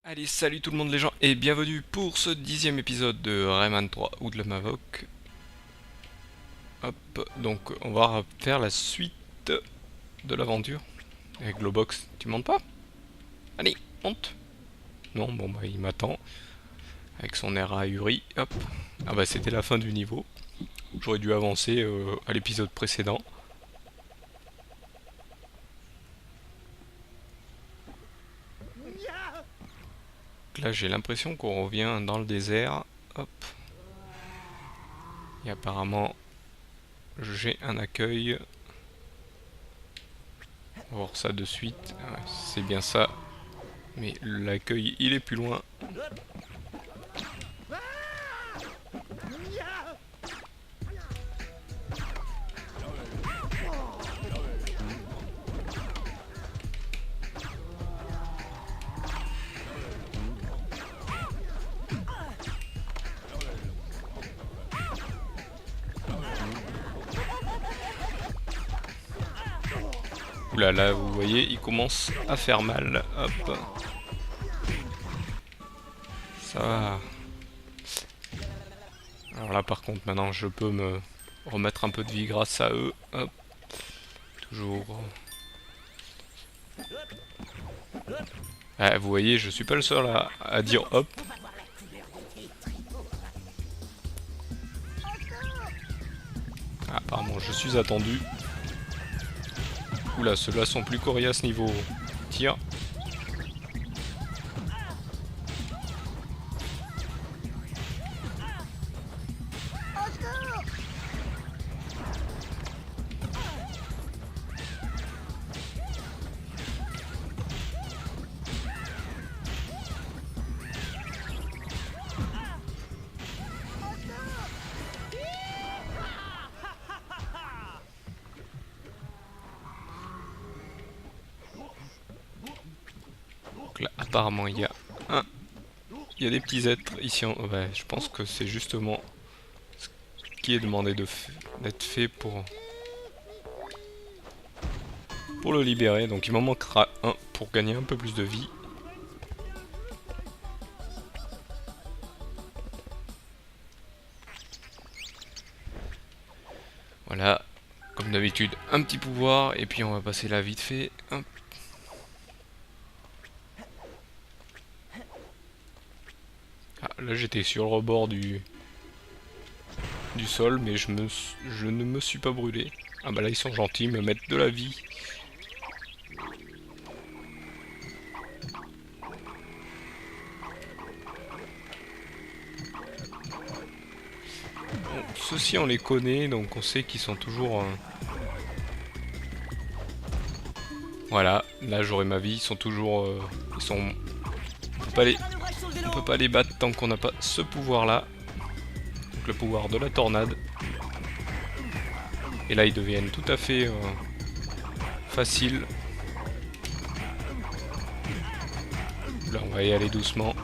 Allez, salut tout le monde les gens et bienvenue pour ce 10e épisode de Rayman 3 ou de la Mavok. Hop, donc on va faire la suite de l'aventure. Avec Globox, tu montes pas? Allez, monte. Non, bon bah il m'attend. Avec son air ahuri, hop. Ah bah c'était la fin du niveau. J'aurais dû avancer à l'épisode précédent. Là j'ai l'impression qu'on revient dans le désert. Hop. Et apparemment j'ai un accueil. On va voir ça de suite. Ouais, c'est bien ça. Mais l'accueil il est plus loin. Oula là, vous voyez, il commence à faire mal. Hop. Ça va. Alors là, par contre, maintenant, je peux me remettre un peu de vie grâce à eux. Hop. Toujours. Ah, vous voyez, je suis pas le seul à dire hop. Ah, apparemment, je suis attendu. Oula, ceux-là sont plus coriaces niveau tir. Donc là, apparemment, il y a des petits êtres ici. Ouais, je pense que c'est justement ce qui est demandé d'être fait pour le libérer. Donc il m'en manquera un pour gagner un peu plus de vie. Voilà, comme d'habitude, un petit pouvoir, et puis on va passer là vite fait. Hop. Ah, là j'étais sur le rebord du sol, mais je ne me suis pas brûlé. Ah bah là ils sont gentils, ils me mettent de la vie. Bon, ceux-ci on les connaît, donc on sait qu'ils sont toujours... Voilà, là j'aurai ma vie, ils sont toujours... ils sont... On peut pas les battre tant qu'on n'a pas ce pouvoir-là. Donc le pouvoir de la tornade. Et là ils deviennent tout à fait faciles. Là on va y aller doucement.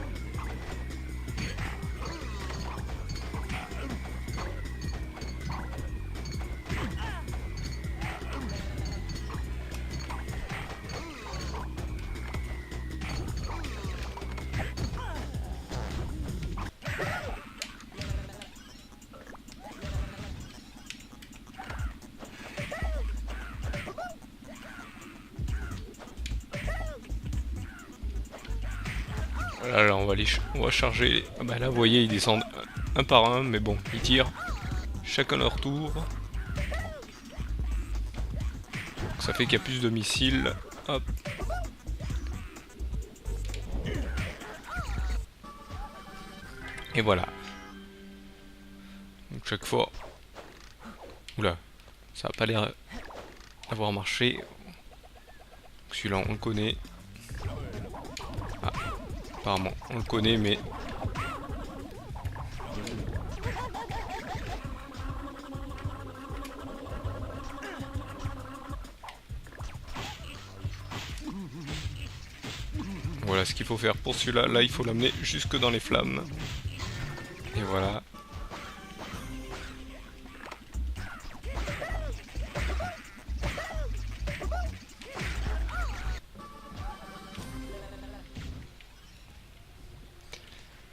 Voilà, là on va charger. Ah bah là vous voyez ils descendent un par un, mais bon, ils tirent chacun leur tour. Donc ça fait qu'il y a plus de missiles. Hop. Et voilà. Donc chaque fois... Oula, ça a pas l'air d'avoir marché. Celui-là on le connaît. Ah, apparemment on le connaît mais... Voilà ce qu'il faut faire pour celui-là. Là il faut l'amener jusque dans les flammes. Et voilà.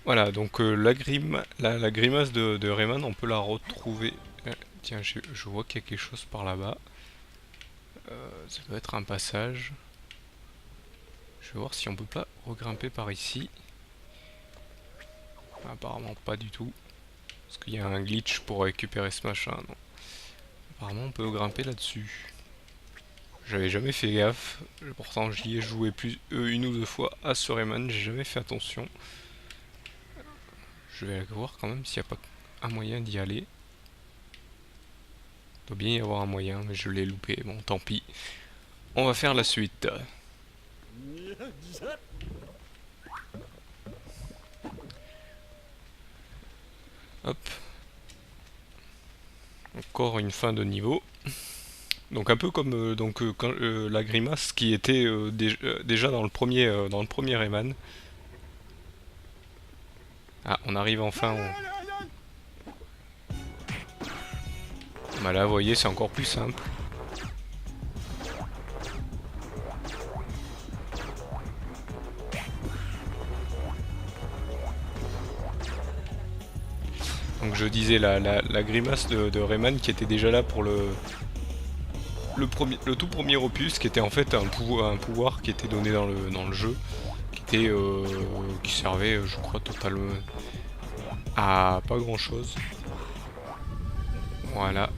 Voilà, donc la grimace de Rayman, on peut la retrouver. Tiens, je vois qu'il y a quelque chose par là-bas. Ça doit être un passage. Je vais voir si on peut pas regrimper par ici. Apparemment pas du tout. Parce qu'il y a un glitch pour récupérer ce machin. Non. Apparemment on peut grimper là-dessus. J'avais jamais fait gaffe. Pourtant j'y ai joué une ou deux fois à ce Rayman. J'ai jamais fait attention. Je vais aller voir quand même s'il n'y a pas un moyen d'y aller. Il doit bien y avoir un moyen, mais je l'ai loupé. Bon, tant pis. On va faire la suite. Hop. Encore une fin de niveau. Donc un peu comme la grimace qui était déjà dans le premier Rayman. Ah, on arrive enfin Bah là, vous voyez, c'est encore plus simple. Donc je disais la grimace de Rayman qui était déjà là pour le tout premier opus, qui était en fait un pouvoir qui était donné dans le jeu, qui servait, je crois, totalement à pas grand chose. Voilà.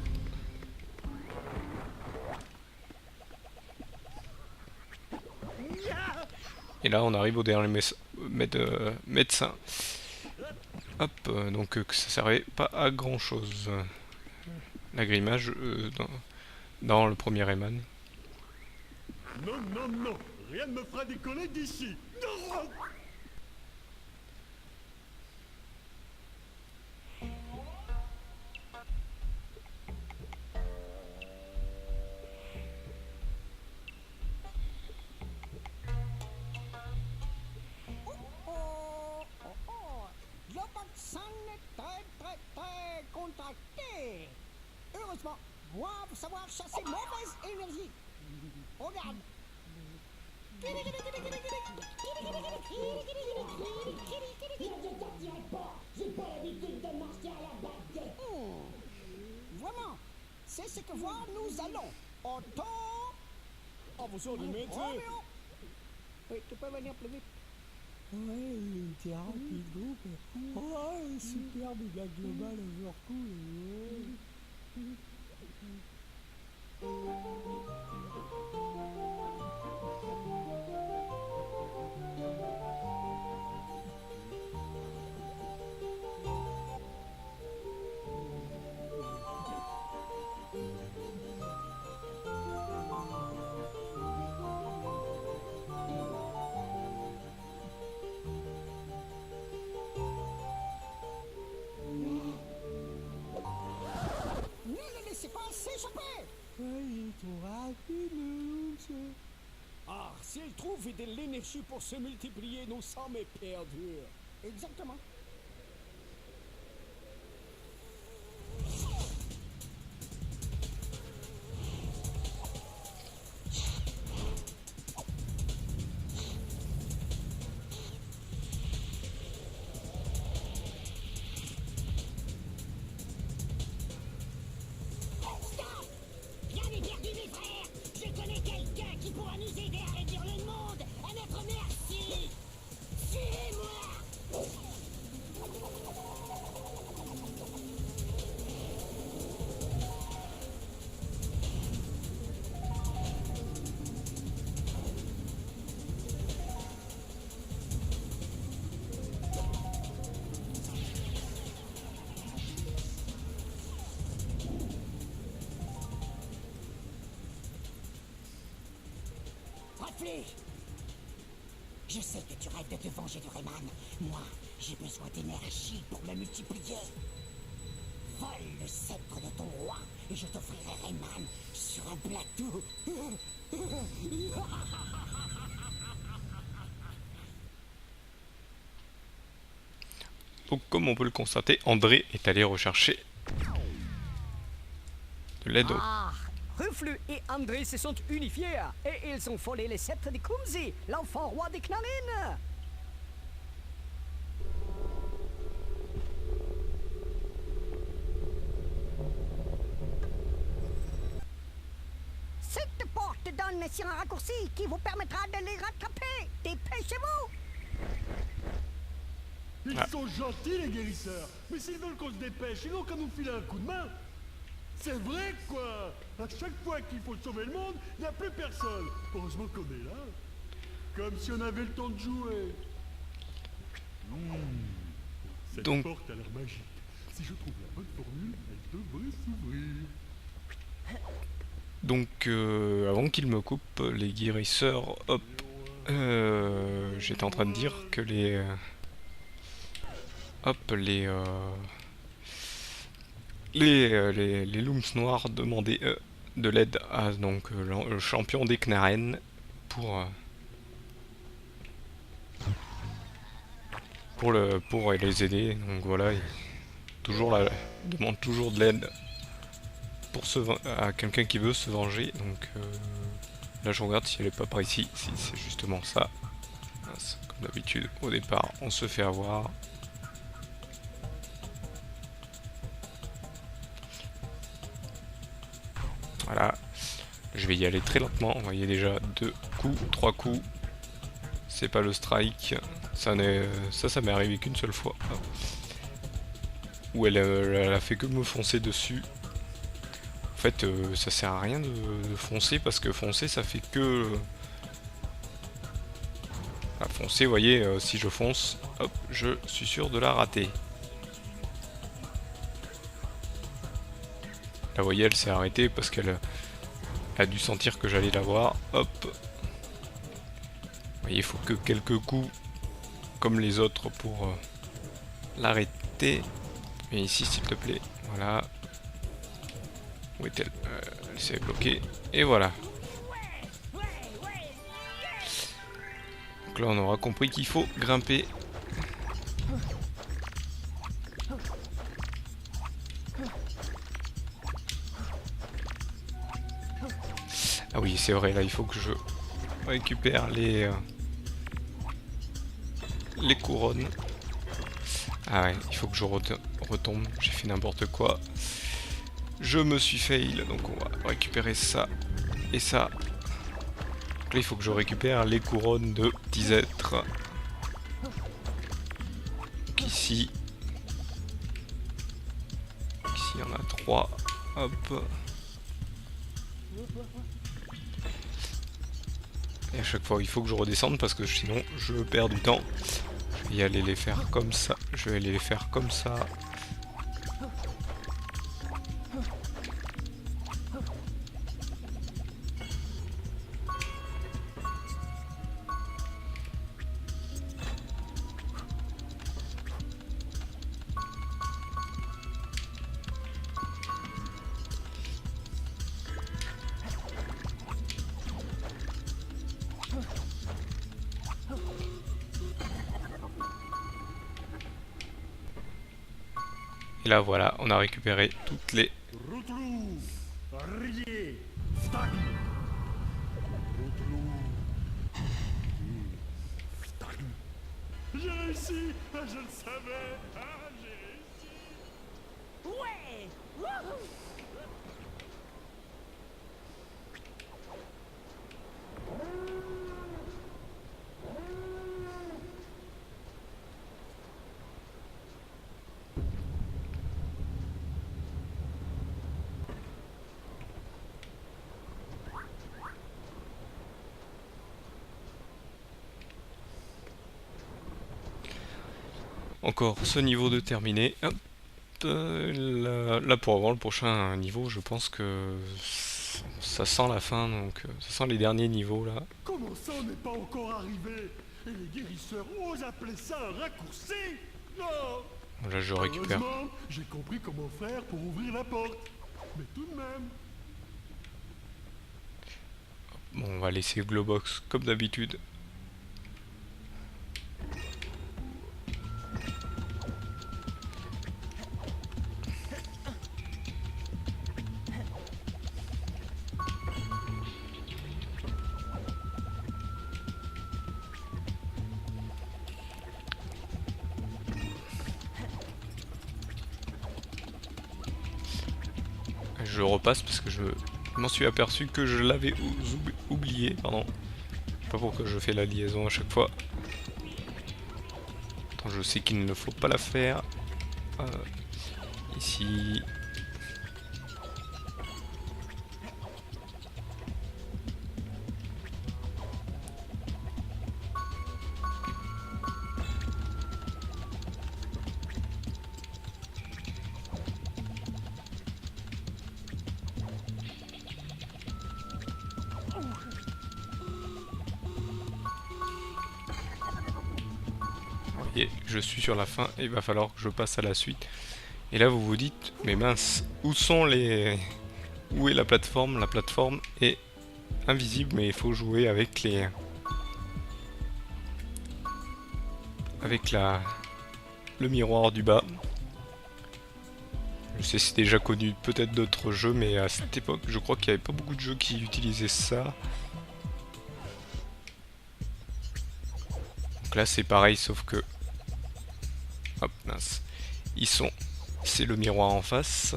Et là on arrive au dernier médecin. Hop, donc ça servait pas à grand chose. La grimace dans le premier Rayman. Non, non, non, rien ne me fera décoller d'ici. Non. Très contracté. Heureusement, moi, pour savoir chasser mauvaise énergie. Regarde. Vraiment, c'est ce que voir nous allons. Autant. Oh, vous sortez du métier. Oui, tu peux venir plus vite. Ouais, t'es rapide, groupe. Oh, super méga global overcool. Ne le laissez pas s'échapper. Ouais, il est trop rapide, le loup. Ah, s'il trouve de l'énergie pour se multiplier, nous sommes perdus. Exactement. Bien est perdu, mes frères. Je connais quelqu'un qui pourra nous aider à réduire le monde à notre merci. Suivez-moi. Rappelez. Je sais que tu rêves de te venger de Rayman. Moi, j'ai besoin d'énergie pour me multiplier. Vole le sceptre de ton roi et je t'offrirai Rayman sur un plateau. Donc comme on peut le constater, André est allé rechercher de l'aide. Ah, Ruflu et André se sont unifiés et ils ont volé les sceptres de Kumzi, l'enfant roi des Knarines. redonne sur un raccourci qui vous permettra de les rattraper. Dépêchez-vous. Ils Ah. sont gentils, les guérisseurs. Mais s'ils veulent qu'on se dépêche, ils n'ont qu'à nous filer un coup de main. C'est vrai, quoi. À chaque fois qu'il faut sauver le monde, il n'y a plus personne. Heureusement qu'on est là. Comme si on avait le temps de jouer. Cette Donc- porte a l'air magique. Si je trouve la bonne formule, elle devrait s'ouvrir. Donc, avant qu'il me coupe, les guérisseurs, hop, j'étais en train de dire que les Looms noirs demandaient de l'aide à donc le champion des Knaren pour les aider. Donc voilà, ils demandent toujours de l'aide pour à quelqu'un qui veut se venger. Donc là je regarde si elle est pas par ici. Si c'est justement ça. Mince, comme d'habitude au départ on se fait avoir. Voilà. Je vais y aller très lentement. Vous voyez déjà 2 coups, 3 coups. C'est pas le strike. Ça m'est arrivé qu'une seule fois. Où elle a fait que me foncer dessus. En fait, ça sert à rien de foncer parce que foncer, ça fait que. Foncer, vous voyez, si je fonce, hop, je suis sûr de la rater. Là, vous voyez, elle s'est arrêtée parce qu'elle a dû sentir que j'allais la voir. Hop. Vous voyez, il faut que quelques coups, comme les autres, pour l'arrêter. Et ici, s'il te plaît. Voilà. Où est-elle? Elle s'est bloquée. Et voilà. Donc là, on aura compris qu'il faut grimper. Ah oui, c'est vrai, là, il faut que je récupère les couronnes. Ah ouais, il faut que je retombe. J'ai fait n'importe quoi. Je me suis fail, donc on va récupérer ça et ça. Donc là, il faut que je récupère les couronnes de petits êtres. Donc ici. Ici, il y en a 3. Hop. Et à chaque fois, il faut que je redescende parce que sinon, je perds du temps. Je vais y aller les faire comme ça. Je vais aller les faire comme ça. Et là voilà, on a récupéré toutes les... Routlou, Rier, Stagn. Routlou. Stagn. J'ai réussi. Ah, je le savais. Ah, j'ai réussi. Ouais. Wouhou. Encore ce niveau de terminé. Hop. Là pour avoir le prochain niveau, je pense que ça sent la fin, donc ça sent les derniers niveaux là. Comment ça, on n'est pas encore arrivé? Et les guérisseurs osent appeler ça un raccourci? Non. Là je récupère. Heureusement, j'ai compris comment faire pour ouvrir la porte. Mais tout de même. Bon, on va laisser Globox comme d'habitude. Je repasse parce que je Je m'en suis aperçu que je l'avais oublié, pardon. Pas pourquoi je fais la liaison à chaque fois. Attends, je sais qu'il ne faut pas la faire. Ici. Et je suis sur la fin et il va falloir que je passe à la suite. Et là vous vous dites, mais mince, où sont les... Où est la plateforme? La plateforme est invisible, mais il faut jouer avec les... Avec le miroir du bas. Je sais c'est déjà connu peut-être d'autres jeux, mais à cette époque je crois qu'il n'y avait pas beaucoup de jeux qui utilisaient ça. Donc là c'est pareil sauf que... Hop, mince. Ils sont... C'est le miroir en face.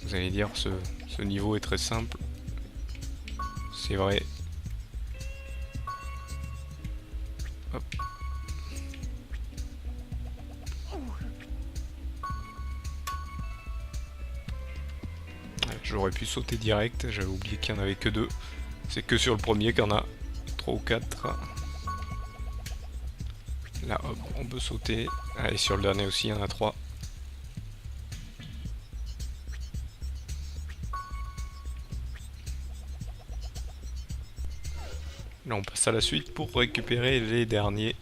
Vous allez dire, ce niveau est très simple. C'est vrai. Hop. J'aurais pu sauter direct, j'avais oublié qu'il n'y en avait que 2. C'est que sur le premier qu'il y en a 3 ou 4. Là, hop, on peut sauter. Ah, et sur le dernier aussi, il y en a 3. Là, on passe à la suite pour récupérer les derniers.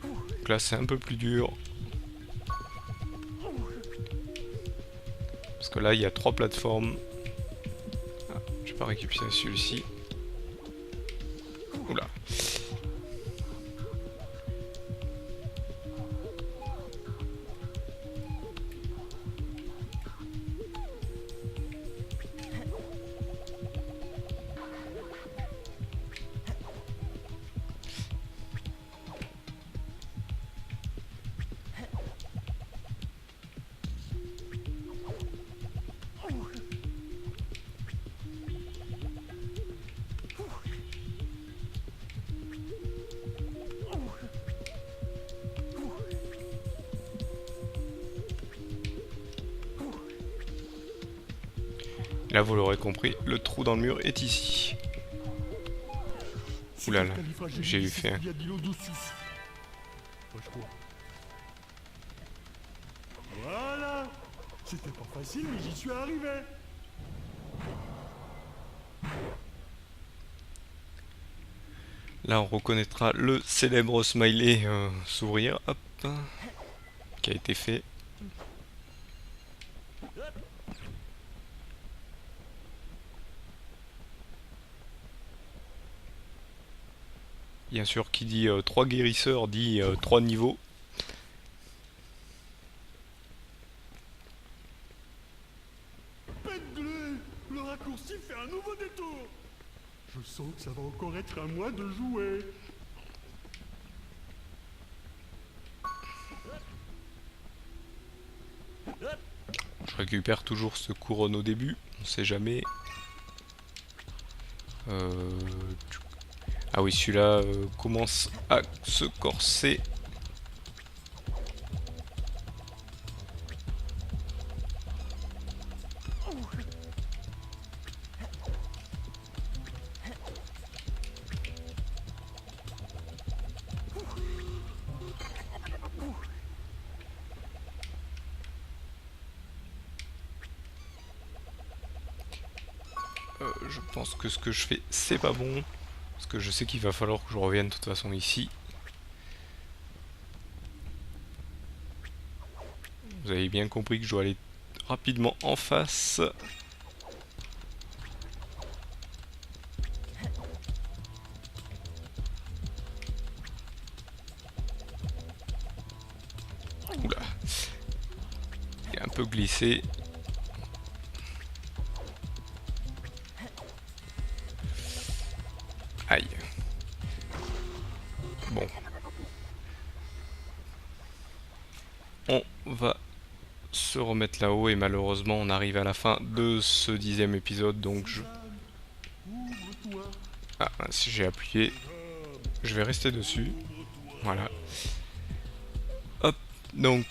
Donc là, c'est un peu plus dur. Parce que là, il y a 3 plateformes. Ah, je vais pas récupérer celui-ci. Oula. Là, vous l'aurez compris, le trou dans le mur est ici. Oulala, j'ai eu fait un... Voilà. C'était pas facile, mais j'y suis arrivé. Là, on reconnaîtra le célèbre smiley sourire, hop, qui a été fait. Bien sûr, qui dit 3 guérisseurs dit 3 niveaux. Pète-glé, le raccourci fait un nouveau détour. Je sens que ça va encore être à moi de jouer. Je récupère toujours ce couronne au début, on sait jamais. Ah oui, celui-là commence à se corser. Je pense que ce que je fais, c'est pas bon. Parce que je sais qu'il va falloir que je revienne de toute façon ici. Vous avez bien compris que je dois aller rapidement en face. Oula. Il a un peu glissé. Aïe. Bon. On va se remettre là-haut et malheureusement on arrive à la fin de ce 10e épisode, donc je... Ah, si j'ai appuyé, je vais rester dessus. Voilà. Hop, donc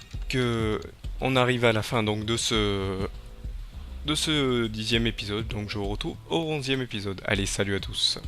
on arrive à la fin donc de ce 10e épisode, donc je vous retrouve au 11e épisode. Allez, salut à tous.